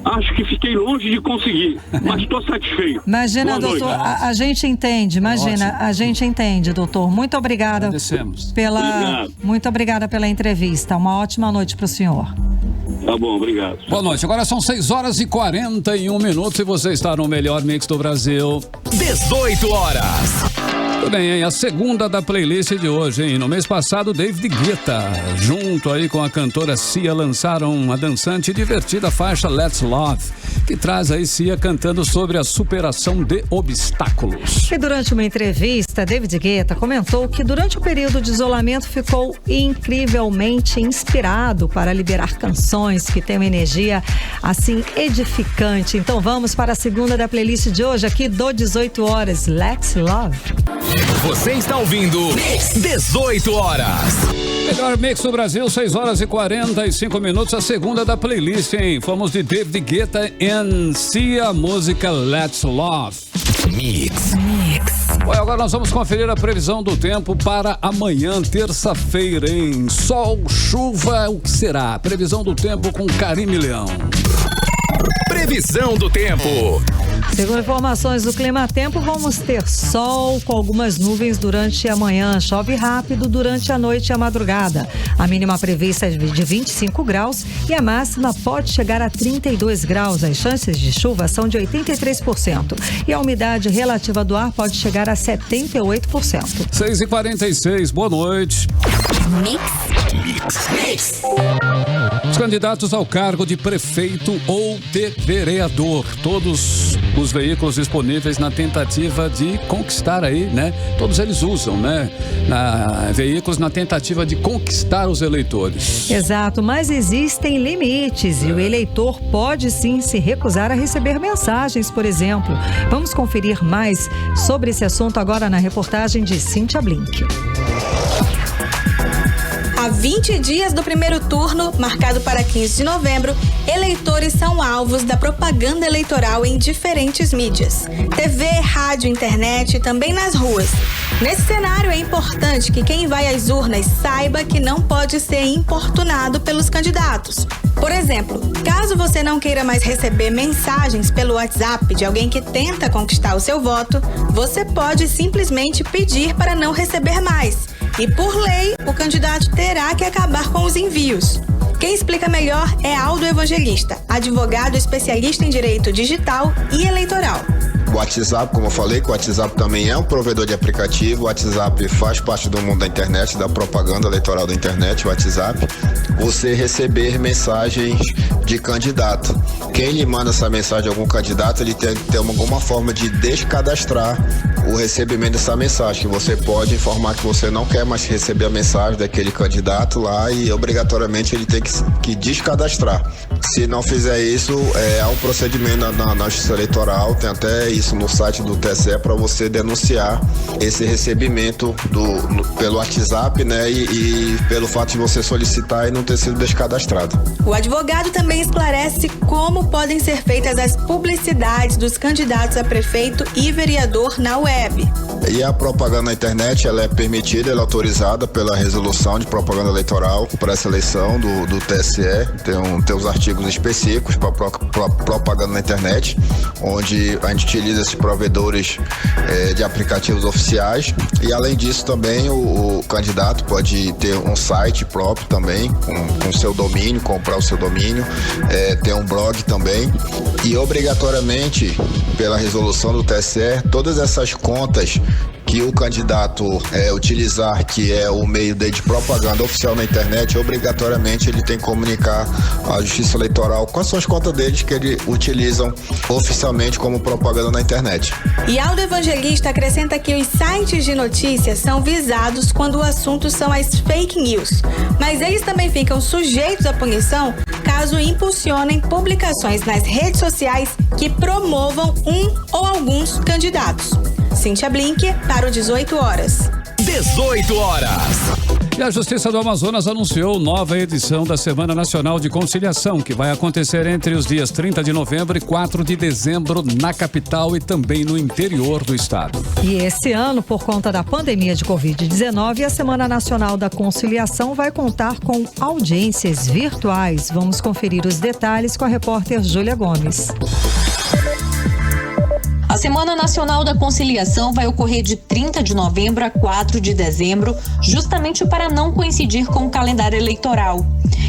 Acho que fiquei longe de conseguir, mas estou satisfeito. Imagina, doutor, a gente entende, a gente entende, doutor. Muito obrigada. Agradecemos. Muito obrigada pela entrevista. Uma ótima noite para o senhor. Tá bom, obrigado. Boa noite. Agora são 6h41 e você está no melhor mix do Brasil. 18 horas. Tudo bem, hein? A segunda da playlist de hoje, hein? No mês passado, David Guetta, junto aí com a cantora Cia, lançaram a dançante e divertida faixa Let's Love, que traz aí Cia cantando sobre a superação de obstáculos. E durante uma entrevista, David Guetta comentou que durante o período de isolamento ficou incrivelmente inspirado para liberar canções que têm uma energia assim edificante. Então vamos para a segunda da playlist de hoje aqui do 18 horas, Let's Love. Você está ouvindo 18 horas. Melhor mix do Brasil, 6 horas e 45 minutos, a segunda da playlist, hein? Fomos de David Guetta e Sia, a música Let's Love. Mix. Bom, agora nós vamos conferir a previsão do tempo para amanhã, terça-feira, hein? Sol, chuva, o que será? Previsão do tempo com Karime Leão. Previsão do tempo. Segundo informações do Clima Tempo, vamos ter sol com algumas nuvens durante a manhã. Chove rápido durante a noite e a madrugada. A mínima prevista é de 25 graus e a máxima pode chegar a 32 graus. As chances de chuva são de 83%. E a umidade relativa do ar pode chegar a 78%. 6h46, boa noite. Mix. Os candidatos ao cargo de prefeito ou de vereador, todos os veículos disponíveis na tentativa de conquistar aí, né? Todos eles usam, né? Veículos na tentativa de conquistar os eleitores. Exato, mas existem limites e o eleitor pode sim se recusar a receber mensagens, por exemplo. Vamos conferir mais sobre esse assunto agora na reportagem de Cíntia Blink. Há 20 dias do primeiro turno, marcado para 15 de novembro, eleitores são alvos da propaganda eleitoral em diferentes mídias. TV, rádio, internet e também nas ruas. Nesse cenário, é importante que quem vai às urnas saiba que não pode ser importunado pelos candidatos. Por exemplo, caso você não queira mais receber mensagens pelo WhatsApp de alguém que tenta conquistar o seu voto, você pode simplesmente pedir para não receber mais. E, por lei, o candidato terá que acabar com os envios. Quem explica melhor é Aldo Evangelista, advogado especialista em direito digital e eleitoral. O WhatsApp, como eu falei, que o WhatsApp também é um provedor de aplicativo. O WhatsApp faz parte do mundo da internet, da propaganda eleitoral da internet, o WhatsApp. Você receber mensagens de candidato. Quem lhe manda essa mensagem de algum candidato, ele tem que ter alguma forma de descadastrar o recebimento dessa mensagem, que você pode informar que você não quer mais receber a mensagem daquele candidato lá e obrigatoriamente ele tem que descadastrar. Se não fizer isso, há um procedimento na Justiça Eleitoral, tem até isso no site do TSE para você denunciar esse recebimento pelo WhatsApp, né? E pelo fato de você solicitar e não ter sido descadastrado. O advogado também esclarece como podem ser feitas as publicidades dos candidatos a prefeito e vereador na web. E a propaganda na internet, ela é permitida, ela é autorizada pela resolução de propaganda eleitoral para essa eleição do TSE. Tem os artigos específicos para propaganda na internet, onde a gente utiliza esses provedores de aplicativos oficiais. E além disso também o candidato pode ter um site próprio também, com seu domínio, comprar o seu domínio, ter um blog também. E obrigatoriamente, pela resolução do TSE, todas essas contas que o candidato utilizar, que é o meio de propaganda oficial na internet, obrigatoriamente ele tem que comunicar à Justiça Eleitoral quais são as contas deles que eles utilizam oficialmente como propaganda na internet. E Aldo Evangelista acrescenta que os sites de notícias são visados quando o assunto são as fake news, mas eles também ficam sujeitos à punição caso impulsionem publicações nas redes sociais que promovam um ou alguns candidatos. Cíntia Blink para o 18 horas. 18 horas. E a Justiça do Amazonas anunciou nova edição da Semana Nacional de Conciliação, que vai acontecer entre os dias 30 de novembro e 4 de dezembro na capital e também no interior do estado. E esse ano, por conta da pandemia de Covid-19, a Semana Nacional da Conciliação vai contar com audiências virtuais. Vamos conferir os detalhes com a repórter Júlia Gomes. A Semana Nacional da Conciliação vai ocorrer de 30 de novembro a 4 de dezembro, justamente para não coincidir com o calendário eleitoral.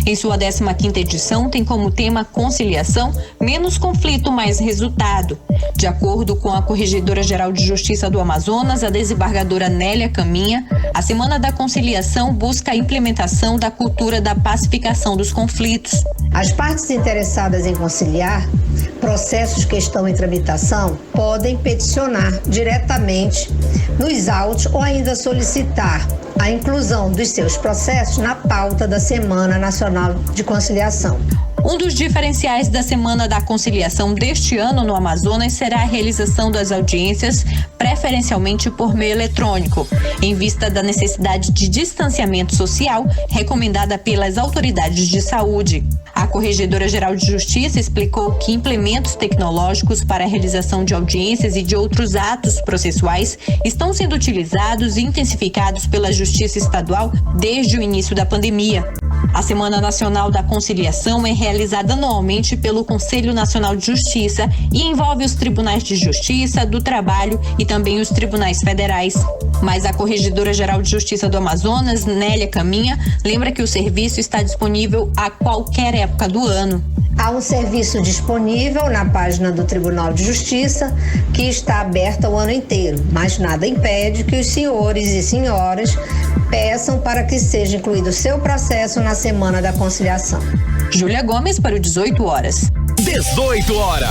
Em sua 15ª edição, tem como tema conciliação, menos conflito, mais resultado. De acordo com a Corregedora-Geral de Justiça do Amazonas, a desembargadora Nélia Caminha, a Semana da Conciliação busca a implementação da cultura da pacificação dos conflitos. As partes interessadas em conciliar processos que estão em tramitação podem peticionar diretamente nos autos ou ainda solicitar a inclusão dos seus processos na pauta da Semana Nacional de Conciliação. Um dos diferenciais da Semana da Conciliação deste ano no Amazonas será a realização das audiências preferencialmente por meio eletrônico, em vista da necessidade de distanciamento social recomendada pelas autoridades de saúde. A Corregedora-Geral de Justiça explicou que implementos tecnológicos para a realização de audiências e de outros atos processuais estão sendo utilizados e intensificados pela Justiça Estadual desde o início da pandemia. A Semana Nacional da Conciliação é realizada anualmente pelo Conselho Nacional de Justiça e envolve os tribunais de justiça, do trabalho e também os tribunais federais. Mas a Corregedora-Geral de Justiça do Amazonas, Nélia Caminha, lembra que o serviço está disponível a qualquer época do ano. Há um serviço disponível na página do Tribunal de Justiça que está aberta o ano inteiro, mas nada impede que os senhores e senhoras peçam para que seja incluído seu processo na Semana da Conciliação. Júlia Gomes para o 18 horas. 18 horas.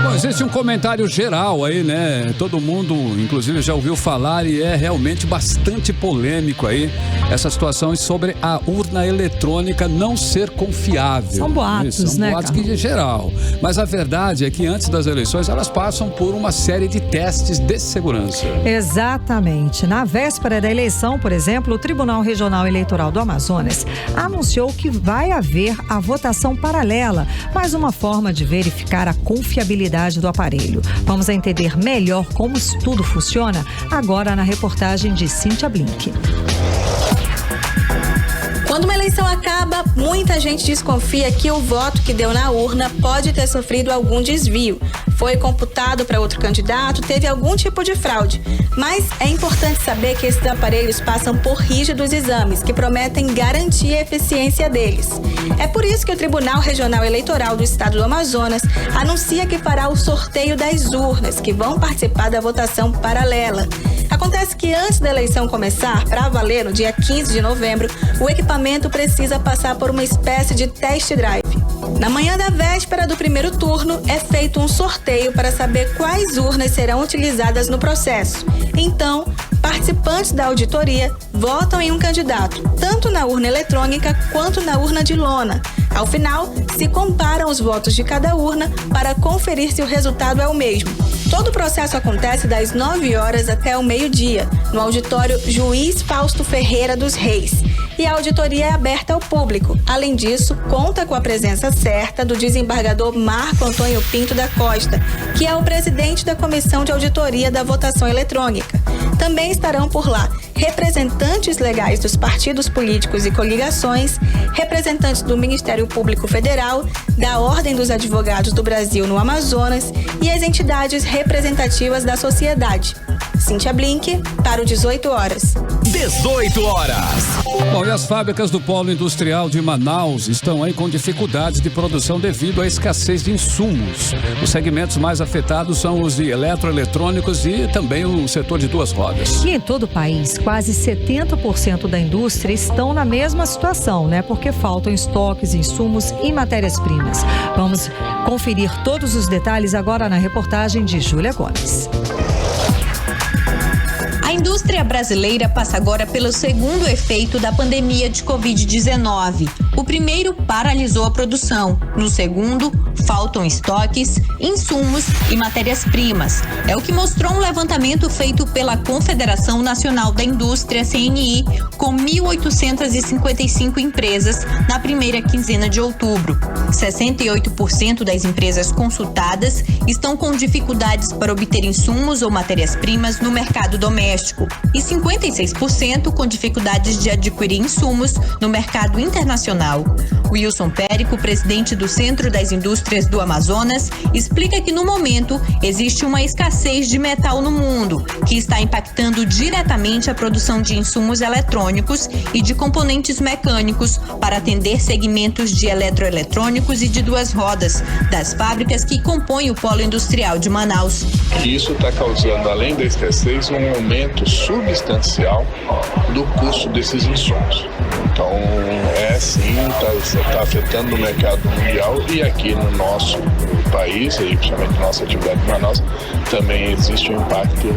Bom, existe um comentário geral aí, né? Todo mundo, inclusive, já ouviu falar e é realmente bastante polêmico aí essa situação sobre a urna eletrônica não ser confiável. São boatos, São boatos que é geral. Mas a verdade é que antes das eleições elas passam por uma série de testes de segurança. Exatamente. Na véspera da eleição, por exemplo, o Tribunal Regional Eleitoral do Amazonas anunciou que vai haver a votação paralela, mais uma forma de verificar a confiabilidade do aparelho. Vamos entender melhor como isso tudo funciona agora na reportagem de Cíntia Blink. Quando uma eleição acaba, muita gente desconfia que o voto que deu na urna pode ter sofrido algum desvio. Foi computado para outro candidato, teve algum tipo de fraude. Mas é importante saber que esses aparelhos passam por rígidos exames que prometem garantir a eficiência deles. É por isso que o Tribunal Regional Eleitoral do Estado do Amazonas anuncia que fará o sorteio das urnas que vão participar da votação paralela. Acontece que antes da eleição começar, para valer no dia 15 de novembro, o equipamento precisa passar por uma espécie de test drive. Na manhã da véspera do primeiro turno, é feito um sorteio para saber quais urnas serão utilizadas no processo. Então, participantes da auditoria votam em um candidato, tanto na urna eletrônica quanto na urna de lona. Ao final, se comparam os votos de cada urna para conferir se o resultado é o mesmo. Todo o processo acontece das 9 horas até o meio-dia, no auditório Juiz Fausto Ferreira dos Reis. E a auditoria é aberta ao público. Além disso, conta com a presença certa do desembargador Marco Antônio Pinto da Costa, que é o presidente da Comissão de Auditoria da Votação Eletrônica. Também estarão por lá representantes legais dos partidos políticos e coligações, representantes do Ministério Público Federal, da Ordem dos Advogados do Brasil no Amazonas e as entidades representativas da sociedade. Cíntia Blink, para o 18 horas. 18 horas. Bom, e as fábricas do Polo Industrial de Manaus estão aí com dificuldades de produção devido à escassez de insumos. Os segmentos mais afetados são os de eletroeletrônicos e também o setor de duas rodas. E em todo o país, quase 70% da indústria estão na mesma situação, né? Porque faltam estoques, insumos e matérias-primas. Vamos conferir todos os detalhes agora na reportagem de Júlia Gomes. A indústria brasileira passa agora pelo segundo efeito da pandemia de Covid-19. O primeiro paralisou a produção. No segundo, faltam estoques, insumos e matérias-primas. É o que mostrou um levantamento feito pela Confederação Nacional da Indústria, CNI, com 1.855 empresas na primeira quinzena de outubro. 68% das empresas consultadas estão com dificuldades para obter insumos ou matérias-primas no mercado doméstico e 56% com dificuldades de adquirir insumos no mercado internacional. Wilson Périco, presidente do Centro das Indústrias do Amazonas, explica que no momento existe uma escassez de metal no mundo, que está impactando diretamente a produção de insumos eletrônicos e de componentes mecânicos para atender segmentos de eletroeletrônicos e de duas rodas das fábricas que compõem o Polo Industrial de Manaus. Isso está causando, além da escassez, um aumento substancial do custo desses insumos. Então, está afetando o mercado mundial e aqui no nosso país, e principalmente na nossa atividade em Manaus, também existe um impacto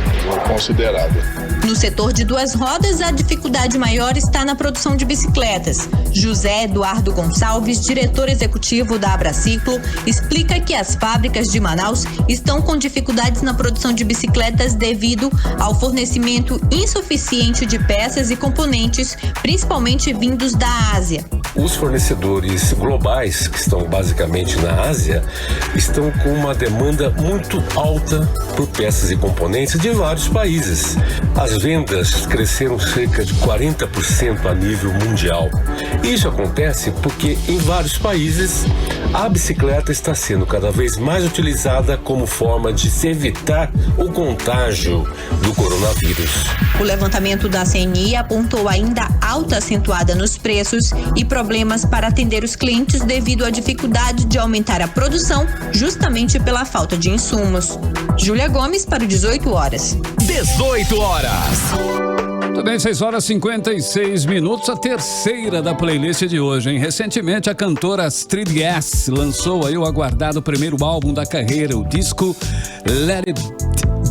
considerável. No setor de duas rodas, a dificuldade maior está na produção de bicicletas. José Eduardo Gonçalves, diretor executivo da Abraciclo, explica que as fábricas de Manaus estão com dificuldades na produção de bicicletas devido ao fornecimento insuficiente de peças e componentes, principalmente vindos da Ásia. Os fornecedores globais, que estão basicamente na Ásia, estão com uma demanda muito alta por peças e componentes de vários países. As vendas cresceram cerca de 40% a nível mundial. Isso acontece porque em vários países a bicicleta está sendo cada vez mais utilizada como forma de se evitar o contágio do coronavírus. O levantamento da CNI apontou ainda alta acentuada nos preços e problemas para atender os clientes devido à dificuldade de aumentar a produção, justamente pela falta de insumos. Júlia Gomes para o 18 horas. 18 horas. Também 6 horas e 56 minutos, a terceira da playlist de hoje, hein? Recentemente, a cantora Astrid S lançou aí o aguardado primeiro álbum da carreira, o disco Let It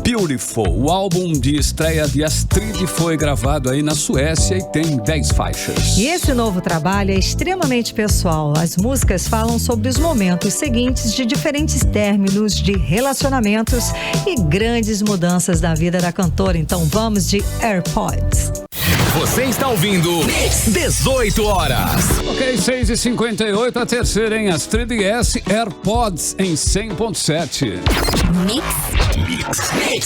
Beautiful. O álbum de estreia de Astrid foi gravado aí na Suécia e tem 10 faixas. E esse novo trabalho é extremamente pessoal. As músicas falam sobre os momentos seguintes de diferentes términos de relacionamentos e grandes mudanças da vida da cantora. Então vamos de AirPods. Você está ouvindo 18 horas. Ok, 6h58, a terceira em Astrid S, AirPods em 100.7. Mix.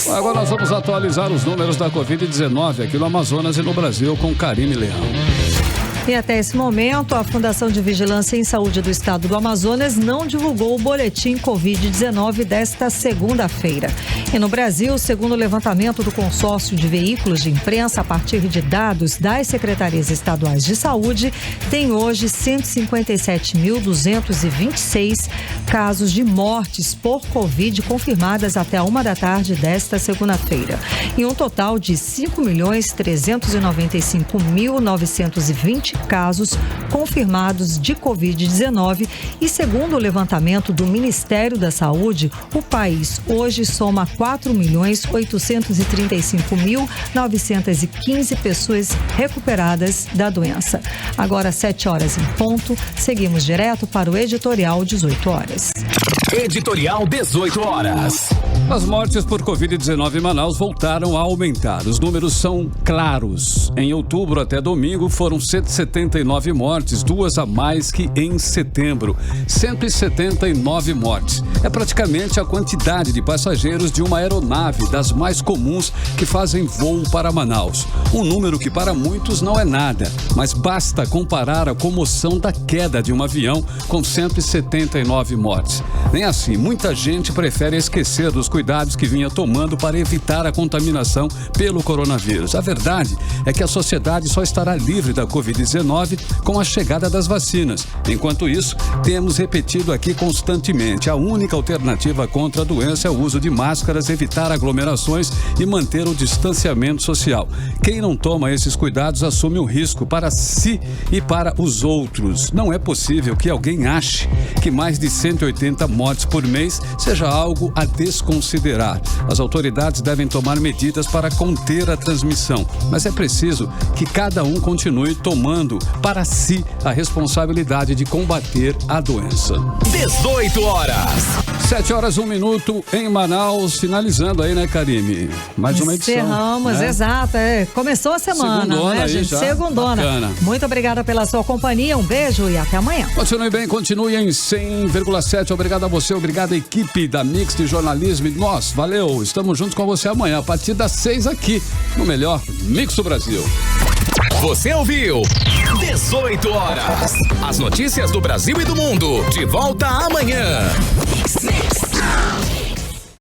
Agora nós vamos atualizar os números da Covid-19 aqui no Amazonas e no Brasil com Karine Leão. E até esse momento, a Fundação de Vigilância em Saúde do Estado do Amazonas não divulgou o boletim Covid-19 desta segunda-feira. E no Brasil, segundo o levantamento do consórcio de veículos de imprensa, a partir de dados das secretarias estaduais de saúde, tem hoje 157.226 casos de mortes por Covid confirmadas até 1 da tarde desta segunda-feira. E um total de 5.395.920 casos confirmados de Covid-19 e, segundo o levantamento do Ministério da Saúde, o país hoje soma 4.835.915 pessoas recuperadas da doença. Agora, 7 horas em ponto, seguimos direto para o editorial 18 horas. Editorial 18 horas. As mortes por Covid-19 em Manaus voltaram a aumentar. Os números são claros. Em outubro até domingo foram 179 mortes, 2 a mais que em setembro. 179 mortes. É praticamente a quantidade de passageiros de uma aeronave das mais comuns que fazem voo para Manaus. Um número que para muitos não é nada, mas basta comparar a comoção da queda de um avião com 179 mortes. Nem assim, muita gente prefere esquecer dos cuidados que vinha tomando para evitar a contaminação pelo coronavírus. A verdade é que a sociedade só estará livre da Covid-19 com a chegada das vacinas. Enquanto isso, temos repetido aqui constantemente, a única alternativa contra a doença é o uso de máscaras, evitar aglomerações e manter o distanciamento social. Quem não toma esses cuidados assume o risco para si e para os outros. Não é possível que alguém ache que mais de 180 mortes por mês seja algo a desconsiderar. As autoridades devem tomar medidas para conter a transmissão, mas é preciso que cada um continue tomando para si a responsabilidade de combater a doença. 18 horas. 7 horas, 1 minuto em Manaus, finalizando aí, né, Karine? Mais uma edição. Encerramos, né? Exato. Começou a semana, segundona, né, aí gente? Já. Segundona. Bacana. Muito obrigada pela sua companhia, um beijo e até amanhã. Continue bem, continue em 100,7. Obrigado a você, obrigado à equipe da Mix de Jornalismo. Nós, valeu, estamos juntos com você amanhã, a partir das 6 aqui, no melhor Mix do Brasil. Você ouviu 18 horas. As notícias do Brasil e do mundo. De volta amanhã.